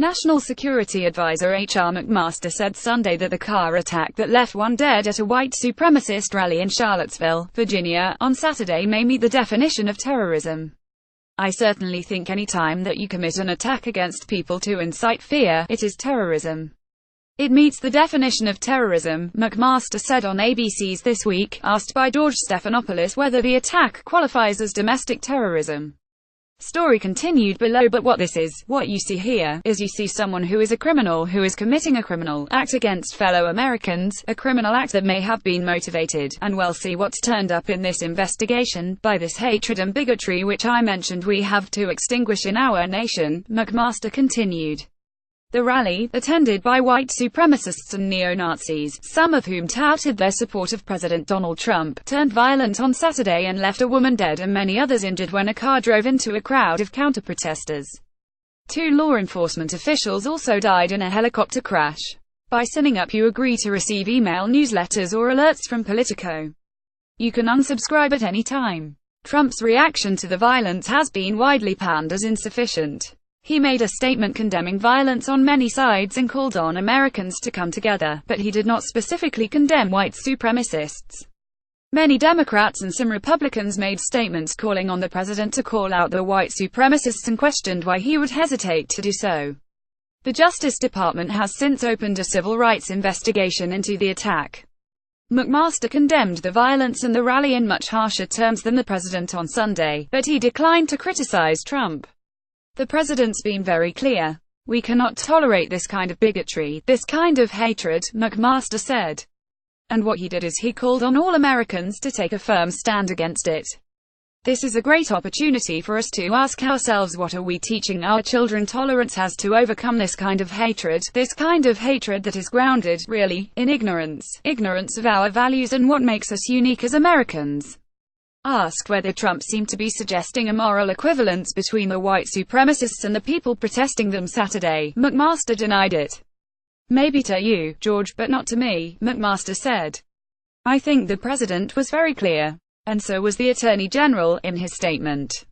National Security Advisor H.R. Mcmaster said Sunday that the car attack that left one dead at a white supremacist rally in Charlottesville, Virginia, on Saturday may meet the definition of terrorism. "I certainly think any time that you commit an attack against people to incite fear, it is terrorism. It meets the definition of terrorism," Mcmaster said on ABC's This Week, asked by George Stephanopoulos whether the attack qualifies as domestic terrorism. Story continued below. "But what you see here, is you see someone who is a criminal, who is committing a criminal act against fellow Americans, a criminal act that may have been motivated, and well, see what's turned up in this investigation, by this hatred and bigotry which I mentioned we have to extinguish in our nation," Mcmaster continued. The rally, attended by white supremacists and neo-Nazis, some of whom touted their support of President Donald Trump, turned violent on Saturday and left a woman dead and many others injured when a car drove into a crowd of counter-protesters. 2 law enforcement officials also died in a helicopter crash. By signing up, you agree to receive email newsletters or alerts from Politico. You can unsubscribe at any time. Trump's reaction to the violence has been widely panned as insufficient. He made a statement condemning violence on many sides and called on Americans to come together, but he did not specifically condemn white supremacists. Many Democrats and some Republicans made statements calling on the president to call out the white supremacists and questioned why he would hesitate to do so. The Justice Department has since opened a civil rights investigation into the attack. Mcmaster condemned the violence and the rally in much harsher terms than the president on Sunday, but he declined to criticize Trump. "The president's been very clear. We cannot tolerate this kind of bigotry, this kind of hatred," Mcmaster said. And what he did is he called on all Americans to take a firm stand against it. "This is a great opportunity for us to ask ourselves, what are we teaching our children? Tolerance has to overcome this kind of hatred that is grounded, really, in ignorance of our values and what makes us unique as Americans." Asked whether Trump seemed to be suggesting a moral equivalence between the white supremacists and the people protesting them Saturday, Mcmaster denied it. "Maybe to you, George, but not to me," Mcmaster said. "I think the president was very clear. And so was the Attorney General, in his statement.